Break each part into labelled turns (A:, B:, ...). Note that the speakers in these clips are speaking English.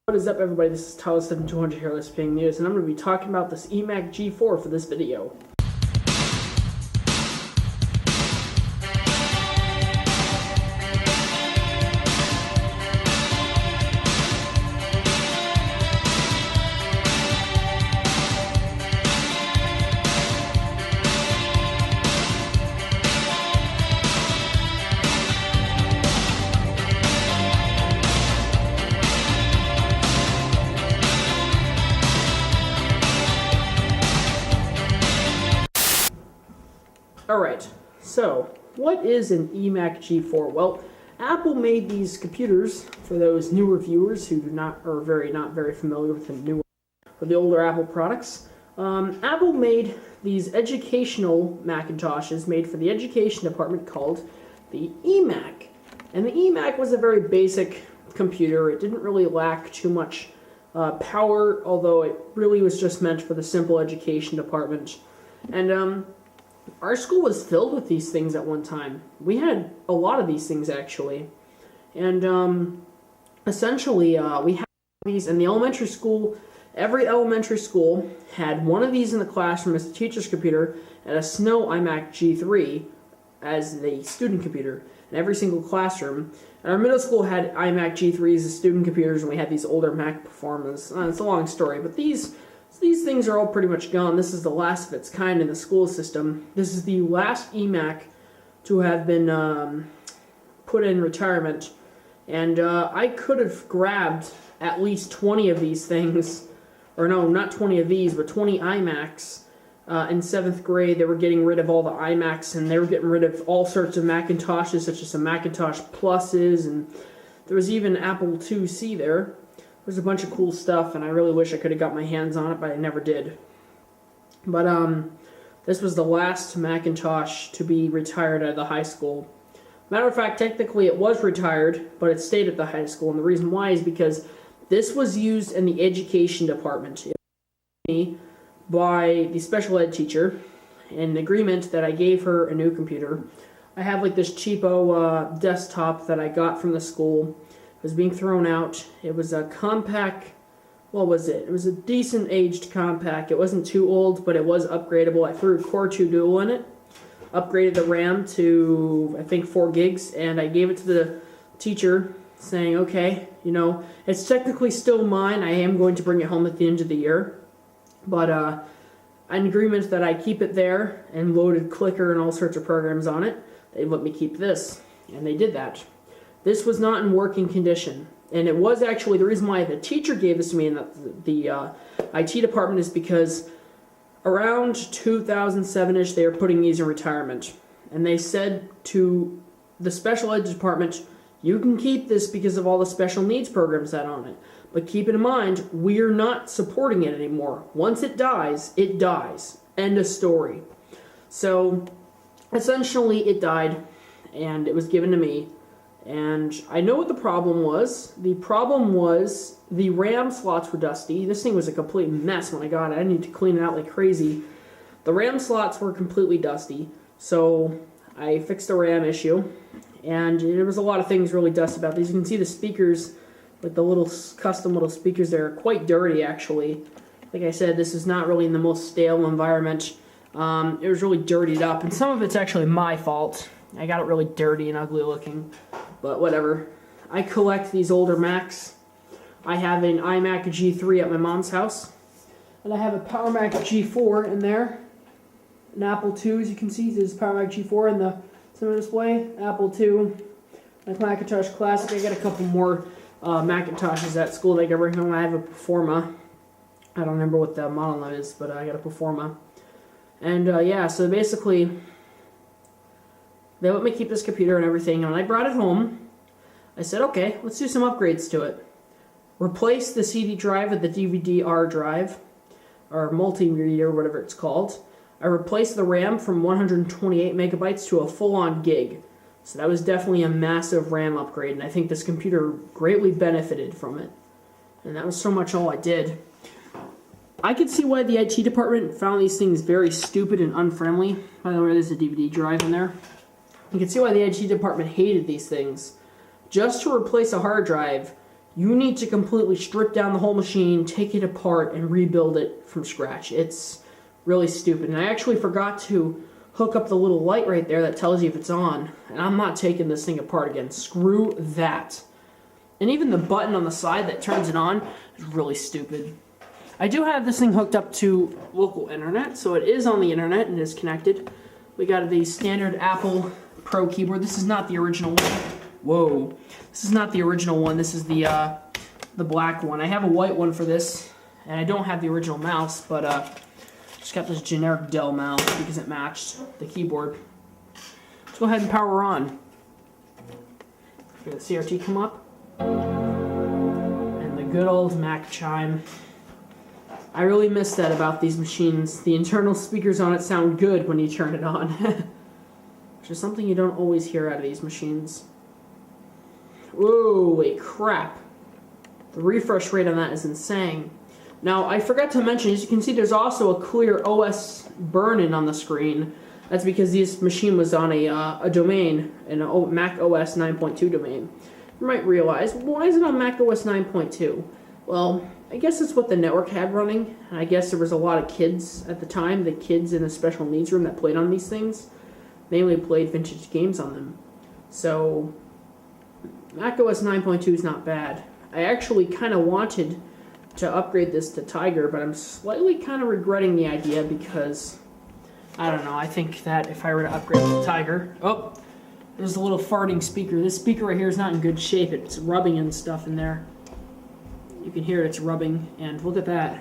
A: What is up, everybody? This is Tyler7200 here, Let's Ping News, and I'm going to be talking about this Emac G4 for this video. Alright, so what is an Emac G4? Well, Apple made these computers for those newer viewers who not very familiar with the newer or the older Apple products. Apple made these educational Macintoshes made for the education department called the Emac. And the Emac was a very basic computer. It didn't really lack too much power, although it really was just meant for the simple education department. And our school was filled with these things at one time. We had a lot of these things, actually. And essentially, we had these in the elementary school. Every elementary school had one of these in the classroom as the teacher's computer, and a Snow iMac G3 as the student computer in every single classroom. And our middle school had iMac G3s as student computers, and we had these older Mac Performance. It's a long story, but these things are all pretty much gone. This is the last of its kind in the school system. This is the last Emac to have been put in retirement. And I could have grabbed at least 20 of these things. Or no, not 20 of these, but 20 iMacs. In 7th grade, they were getting rid of all the iMacs, and they were getting rid of all sorts of Macintoshes, such as some Macintosh Pluses, and there was even Apple IIc there. There's a bunch of cool stuff, and I really wish I could have got my hands on it, but I never did. But this was the last Macintosh to be retired at the high school. Matter of fact, technically it was retired, but it stayed at the high school, and the reason why is because this was used in the education department by the special ed teacher in agreement that I gave her a new computer. I have like this cheapo desktop that I got from the school. It was being thrown out. It was a compact, what was it? It was a decent aged compact. It wasn't too old, but it was upgradable. I threw Core 2 Dual in it, upgraded the RAM to, I think, 4 gigs, and I gave it to the teacher saying, okay, you know, it's technically still mine. I am going to bring it home at the end of the year, but an agreement that I keep it there and loaded Clicker and all sorts of programs on it. They let me keep this, and they did that. This was not in working condition, and it was actually the reason why the teacher gave this to me in the IT department is because around 2007-ish they were putting these in retirement, and they said to the special ed department, you can keep this because of all the special needs programs that on it, but keep in mind, we're not supporting it anymore. Once it dies, it dies. End of story. So essentially it died, and it was given to me. And I know what the problem was. The problem was the RAM slots were dusty. This thing was a complete mess when I got it. I need to clean it out like crazy. The RAM slots were completely dusty, so I fixed the RAM issue. And there was a lot of things really dusty about these. You can see the speakers, like the little custom little speakers there, are quite dirty actually. Like I said, this is not really in the most stable environment. It was really dirtied up, and some of it's actually my fault. I got it really dirty and ugly looking. But whatever. I collect these older Macs. I have an iMac G3 at my mom's house. And I have a Power Mac G4 in there. An Apple II, as you can see. There's Power Mac G4 in the center display. Apple II. My Macintosh Classic. I got a couple more Macintoshes at school that I can bring home. I have a Performa. I don't remember what the model is, but I got a Performa. And yeah, so basically they let me keep this computer and everything, and when I brought it home, I said, okay, let's do some upgrades to it. Replace the CD drive with the DVD-R drive, or multimedia, or whatever it's called. I replaced the RAM from 128 megabytes to a full-on gig. So that was definitely a massive RAM upgrade, and I think this computer greatly benefited from it. And that was so much all I did. I could see why the IT department found these things very stupid and unfriendly. By the way, there's a DVD drive in there. You can see why the IT department hated these things. Just to replace a hard drive You need to completely strip down the whole machine, take it apart, and rebuild it from scratch. It's really stupid. And I actually forgot to hook up the little light right there that tells you if it's on. And I'm not taking this thing apart again. Screw that. And even the button on the side that turns it on is really stupid. I do have this thing hooked up to local internet, so it is on the internet and is connected. We got the standard Apple Pro keyboard. This is not the original one. Whoa. This is not the original one. This is the black one. I have a white one for this, and I don't have the original mouse, but just got this generic Dell mouse because it matched the keyboard. Let's go ahead and power on. Get the CRT come up. And the good old Mac chime. I really miss that about these machines. The internal speakers on it sound good when you turn it on. Which is something you don't always hear out of these machines. Holy crap. The refresh rate on that is insane. Now, I forgot to mention, as you can see, there's also a clear OS burn-in on the screen. That's because this machine was on a domain, an Mac OS 9.2 domain. You might realize, why is it on Mac OS 9.2? Well, I guess it's what the network had running, and I guess there was a lot of kids at the time, the kids in the special needs room that played on these things, mainly played vintage games on them. So, Mac OS 9.2 is not bad. I actually kind of wanted to upgrade this to Tiger, but I'm slightly kind of regretting the idea because, I don't know, I think that if I were to upgrade to Tiger... Oh, there's a little farting speaker. This speaker right here is not in good shape. It's rubbing and stuff in there. You can hear it's rubbing, and look at that.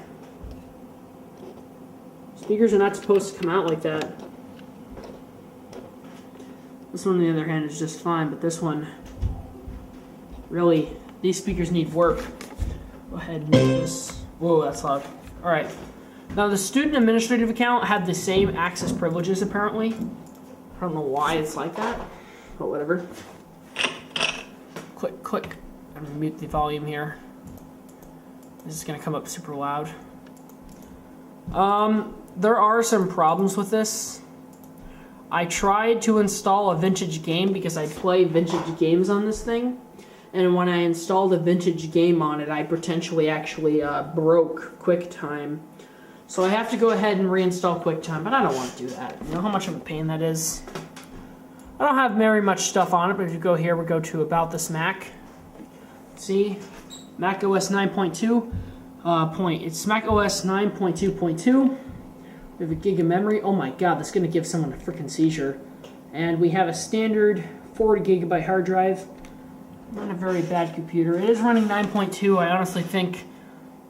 A: Speakers are not supposed to come out like that. This one, on the other hand, is just fine, but this one, really, these speakers need work. Go ahead and move this. Whoa, that's loud. Alright. Now, the student administrative account had the same access privileges, apparently. I don't know why it's like that, but whatever. Click. I'm going to mute the volume here. This is going to come up super loud. There are some problems with this. I tried to install a vintage game because I play vintage games on this thing. And when I installed a vintage game on it, I potentially actually broke QuickTime. So I have to go ahead and reinstall QuickTime, but I don't want to do that. You know how much of a pain that is? I don't have very much stuff on it, but if you go here, we go to About This Mac. See? Mac OS 9.2 it's Mac OS 9.2.2. We have a gig of memory. Oh my god, that's going to give someone a freaking seizure. And we have a standard 40 gigabyte hard drive. Not a very bad computer. It is running 9.2. I honestly think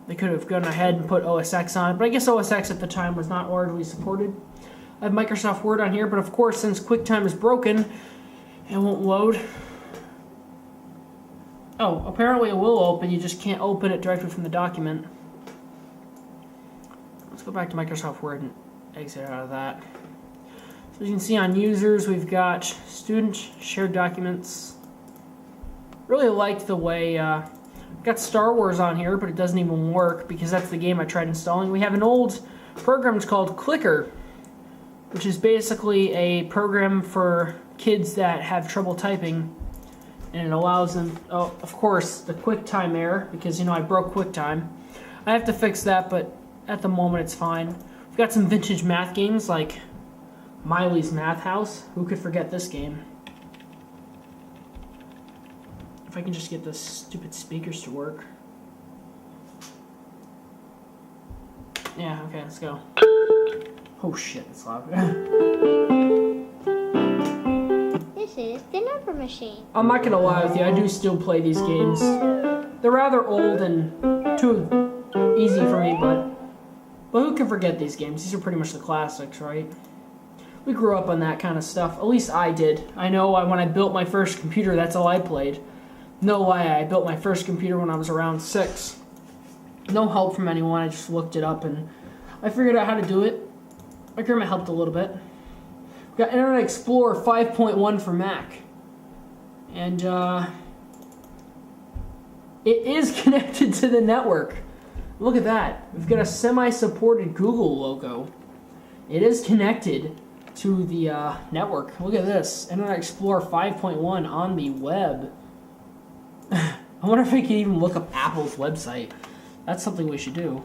A: they could have gone ahead and put OS X on it, but I guess OS X at the time was not widely supported. I have Microsoft Word on here, but of course, since QuickTime is broken, it won't load. Oh, apparently it will open, you just can't open it directly from the document. Let's go back to Microsoft Word and exit out of that. So as you can see on users, we've got student, shared documents. Really liked the way, got Star Wars on here, but it doesn't even work because that's the game I tried installing. We have an old program, it's called Clicker, which is basically a program for kids that have trouble typing. And it allows them, oh, of course, the QuickTime error, because, you know, I broke QuickTime. I have to fix that, but at the moment it's fine. We've got some vintage math games like Miley's Math House. Who could forget this game? If I can just get the stupid speakers to work. Yeah, okay, let's go. Oh shit, it's loud.
B: This is the number machine.
A: I'm not gonna lie with you, I do still play these games. They're rather old and too easy for me, but who can forget these games? These are pretty much the classics, right? We grew up on that kind of stuff. At least I did. I know when I built my first computer, that's all I played. No lie, I built my first computer when I was around 6. No help from anyone, I just looked it up and I figured out how to do it. My grandma helped a little bit. We got Internet Explorer 5.1 for Mac. And it is connected to the network. Look at that. We've got a semi-supported Google logo. It is connected to the network. Look at this. Internet Explorer 5.1 on the web. I wonder if we can even look up Apple's website. That's something we should do.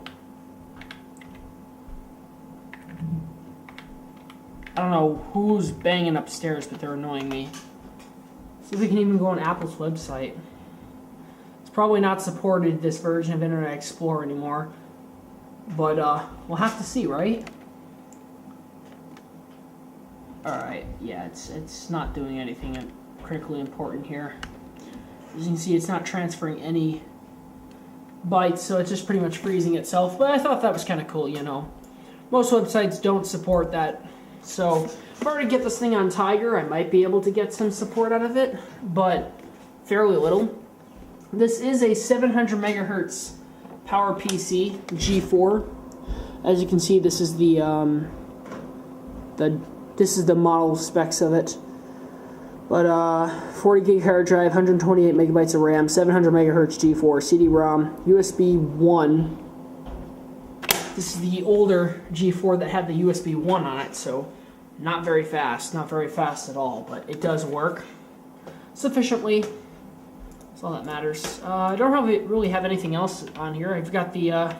A: I don't know who's banging upstairs, but they're annoying me. See if we can even go on Apple's website. It's probably not supported, this version of Internet Explorer anymore. But we'll have to see, right? Alright, yeah, it's not doing anything critically important here. As you can see, it's not transferring any bytes, so it's just pretty much freezing itself. But I thought that was kind of cool, you know. Most websites don't support that. So if I were to get this thing on Tiger, I might be able to get some support out of it, but fairly little. This is a 700 megahertz PowerPC G4. As you can see, this is the model specs of it. But 40 gig hard drive, 128 megabytes of RAM, 700 megahertz G4, CD-ROM, USB 1. This is the older G4 that had the USB 1 on it, so not very fast at all, but it does work sufficiently. That's all that matters. I don't really have anything else on here. I've got the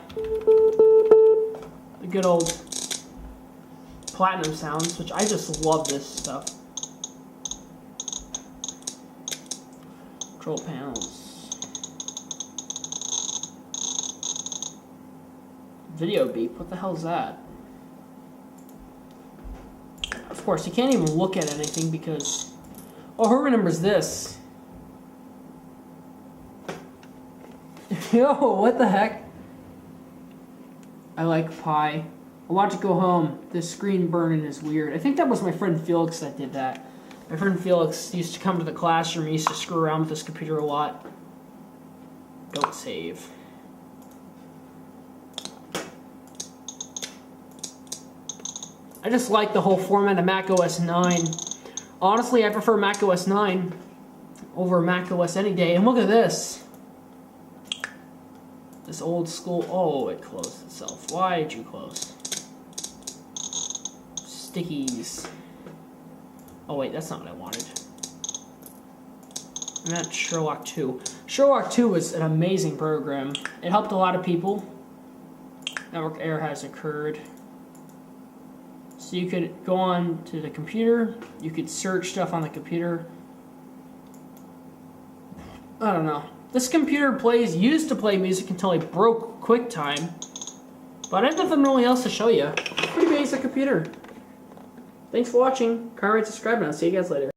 A: good old platinum sounds, which I just love this stuff. Control panels. Video beep, what the hell is that? Of course, you can't even look at anything because... Oh, who remembers this? Yo, what the heck? I like pie. I want to go home. This screen burning is weird. I think that was my friend Felix that did that. My friend Felix used to come to the classroom. He used to screw around with this computer a lot. Don't save. I just like the whole format of Mac OS 9. Honestly, I prefer Mac OS 9 over Mac OS any day. And look at this. This old school... Oh, it closed itself. Why did you close? Stickies. Oh wait, that's not what I wanted. And that's Sherlock 2. Sherlock 2 was an amazing program. It helped a lot of people. Network error has occurred. So you could go on to the computer, you could search stuff on the computer. I don't know. This computer used to play music until it broke QuickTime. But I have nothing really else to show you. Pretty basic computer. Thanks for watching. Comment, rate, subscribe, and I'll see you guys later.